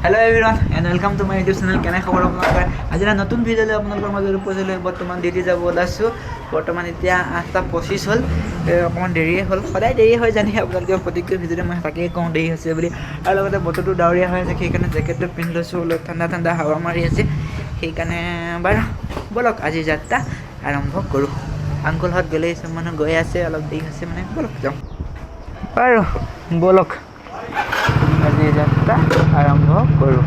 hello everyone and welcome to my YouTube channel केने खबर আপোনালোকৰ আজি এটা নতুন ভিডিঅ' লৈ আপোনালোকৰ মাজত উপস্থিত হৈ বৰ্তমান দেৰি যাব ওলাইছোঁ বৰ্তমান এতিয়া 8:25 হ'ল অকণমান দেৰিয়ে হ'ল সদায় দেৰি হৈ জানি আপোনালোকৰ প্ৰতিক্ৰিয়া ভিডিঅ'তে মই তাকেই কওঁ দেৰি হৈছে বুলি আৰু লগতে বতৰটো ডাৱৰীয়া হৈ আছে সেইকাৰণে জেকেটটো পিন্ধি লৈছোঁ অলপ ঠাণ্ডা ঠাণ্ডা হাৱা মাৰি আছে সেইকাৰণে বাৰু বলক আজি যাত্ৰা আৰম্ভ কৰোঁ আংকলহঁত গ'লেই চব মানুহ গৈ আছে অলপ দেৰি হৈছে মানে বলক যাওঁ বাৰু বলক আজি যাত্ৰা আৰম্ভ কৰোঁ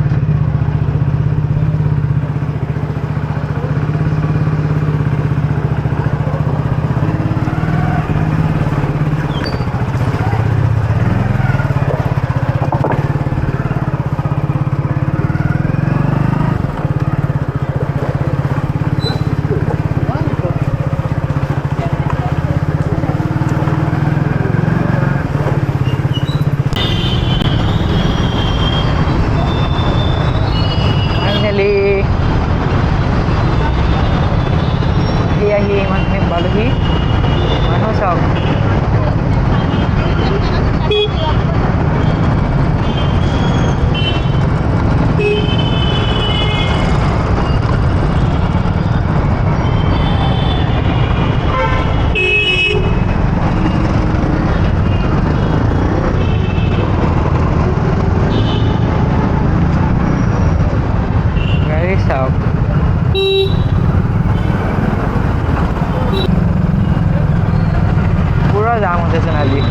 पूरा जाम होते सोनाली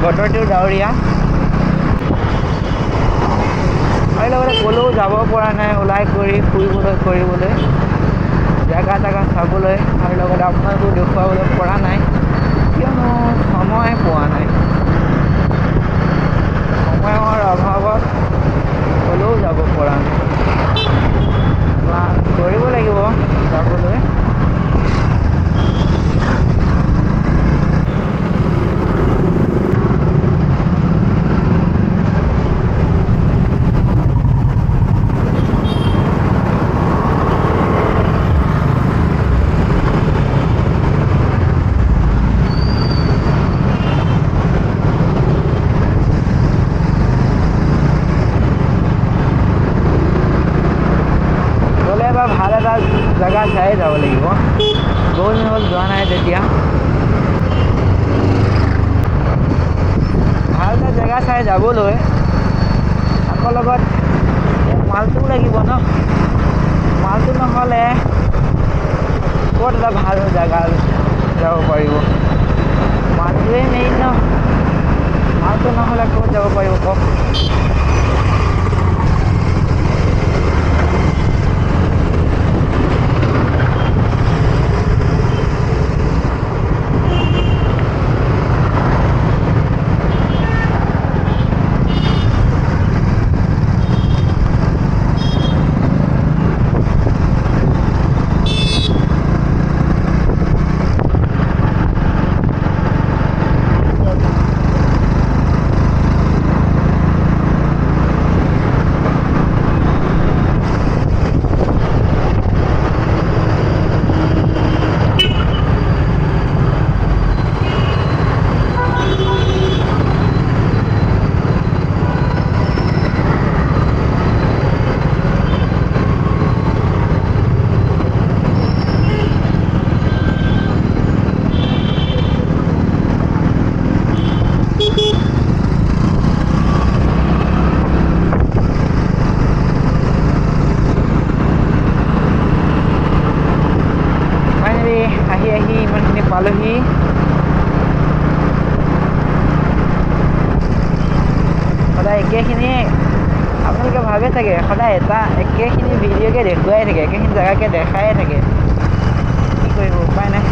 বতৰটো ডাৱৰীয়া আৰু লগতে ক'লেও যাব পৰা নাই ওলাই কৰি ফুৰিবলৈ কৰিবলৈ জেগা চাবলৈ আৰু লগতে আপোনালোকো দেখুৱাবলৈ পৰা নাই কিয়নো সময় পোৱা নাই সময়ৰ অভাৱত ক'লেও যাব পৰা নাই প্লান কৰিব লাগিব যাবলৈ ভাল এটা জেগা চাই যাব লাগিব বহুত দিন হ'ল যোৱা নাই তেতিয়া ভাল এটা জেগা চাই যাবলৈ আকৌ লগত মালটোও লাগিব ন মালটো নহ'লে ক'ত এটা ভাল জেগা যাব পাৰিব মালটোৱেই মেইন ন মালটো নহ'লে ক'ত যাব পাৰিব কওক ইমানখিনি পালোহি সদায় একেখিনিয়ে আপোনালোকে ভাবে চাগে সদায় এটা একেখিনি ভিডিঅ'কে দেখুৱাই থাকে একেখিনি জেগাকে দেখাই থাকে কি কৰিব উপায় নাই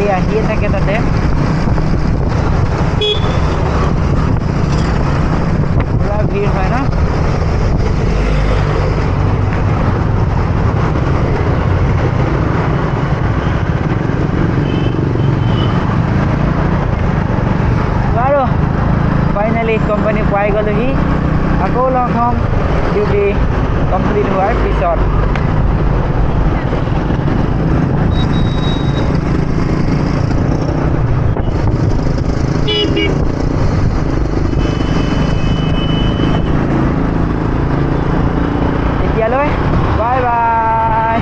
গাড়ী আহিয়ে থাকে তাতে পুৰা ভিৰ হয় ন বাৰু ফাইনেলি কোম্পানী পাই গ'লোহি আকৌ লগ হ'ম ডিউটি কমপ্লিট হোৱাৰ পিছত এতিয়ালৈ বাই বাই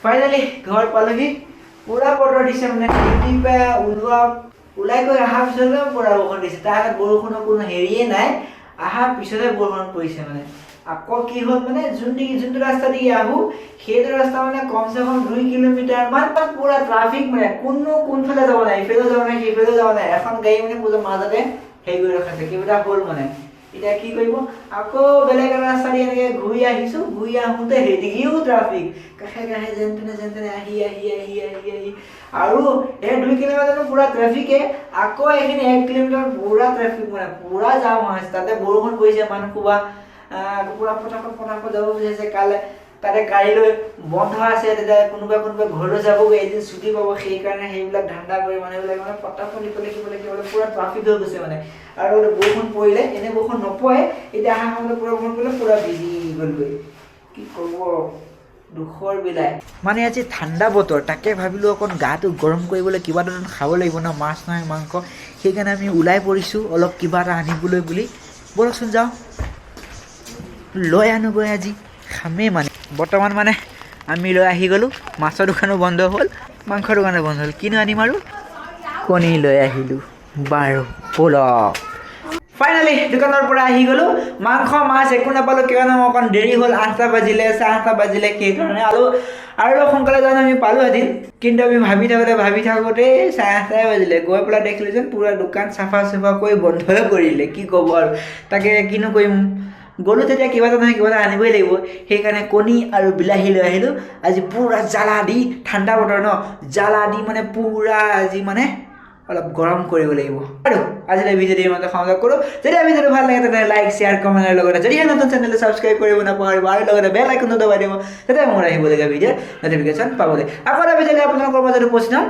ফাইনেলি ঘৰ পালোহি পুৰা বতৰ দিছে মানে ডিউটিৰ পৰা ওলাই গৈ অহাৰ পিছতে পুৰা বৰষুণ দিছে তাৰ আগত বৰষুণৰ কোনো হেৰিয়ে নাই অহাৰ পিছতে বৰষুণ পৰিছে মানে আকৌ কি হ'ল মানে যোনটো ৰাস্তা দি আহোঁ সেইটো ৰাস্তা মানে কমচে কম 2 কিলোমিটাৰ মান পুৰা ট্ৰাফিক মানে কোনফালে যাব নাই ইফালেও যাব নাই সেইফালেও যাব নাই এখন গাড়ী মানে পুৰা মাজতে হেৰি কৰি ৰখাইছে কিবা হ'ল মানে এতিয়া কি কৰিব আকৌ বেলেগ ৰাস্তা দি এনেকৈ ঘূৰি আহিছোঁ ঘূৰি আহোঁতে সেইদিগেও ট্ৰাফিক কাষে যেন তেনে আহি আৰু এই 2 কিলোমিটাৰ পুৰা ট্ৰাফিকে আকৌ এইখিনি 1 কিলোমিটাৰ পুৰা ট্ৰাফিক মানে পুৰা জাম হৈছে তাতে বৰষুণ পৰিছে মানুহ কোবা পুৰা পটাপট যাব বুজিছে কালে তাতে গাড়ী লৈ বন্ধ আছে তেতিয়া কোনোবা ঘৰলৈ যাবগৈ এদিন ছুটি পাব সেইকাৰণে সেইবিলাক ধান্দা কৰি মানুহবিলাক মানে পটাপট লিখিবলৈ পুৰা ট্ৰাফিক হৈ গৈছে মানে আৰু বৰষুণ পৰিলে এনে বৰষুণ নপৰে এতিয়া অহা সময়ত পুৰা বৰষুণ পৰিলে পুৰা ভিজি গ'লগৈ কি ক'ব দুখৰ বিলাই মানে আজি ঠাণ্ডা বতৰ তাকে ভাবিলোঁ অকণ গাটো গৰম কৰিবলৈ কিবা এটা খাব লাগিব ন মাছ নহয় মাংস সেইকাৰণে আমি ওলাই পৰিছোঁ অলপ কিবা এটা আনিবলৈ বুলি ব'লকচোন যাওঁ লৈ আনোগৈ আজি খামেই মানে বৰ্তমান মানে আমি লৈ আহি গ'লোঁ মাছৰ দোকানো বন্ধ হ'ল মাংসৰ দোকানো বন্ধ হ'ল কিনো আনিম আৰু কণী লৈ আহিলোঁ বাৰু ব'লক ফাইনেলি দোকানৰ পৰা আহি গ'লোঁ মাংস মাছ একো নাপালোঁ কিয়নো অকণ দেৰি হ'ল 8টা বাজিলে 8:30 বাজিলে সেইকাৰণে আৰু অলপ সোনকালে যাওঁ আমি পালোঁহেঁতেন কিন্তু আমি ভাবি থাকোঁতেই 8:30 বাজিলে গৈ পেলাই দেখিলোঁ যেন পুৰা দোকান চাফা কৰি বন্ধই কৰিলে কি ক'ব আৰু তাকে কিনো কৰিম গ'লোঁ তেতিয়া কিবা এটা নহয় কিবা এটা আনিবই লাগিব সেইকাৰণে কণী আৰু বিলাহী লৈ আহিলোঁ আজি পুৰা জ্বালা দি ঠাণ্ডা বতৰ ন জ্বালা দি মানে পুৰা আজি মানে অলপ গৰম কৰিব লাগিব আৰু আজিলৈ ভিডিঅ'টো ইমানতে সমাপ্ত কৰোঁ যদি ভিডিঅ'টো ভাল লাগে তেন্তে লাইক শ্বেয়াৰ কমেণ্টৰ লগতে যদিহে নতুন চেনেলটো ছাবস্ক্ৰাইব কৰিব নাপাহৰিব আৰু লগতে বেল আইকনটো দবাই দিব তেতিয়া মোৰ আহিবলগীয়া ভিডিঅ'ৰ নটিফিকেশ্যন পাবলৈ আকৌ এটা ভিডিঅ'লৈ আপোনালোকৰ মাজত উপস্থিত হ'ম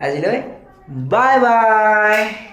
আজিলৈ বাই বাই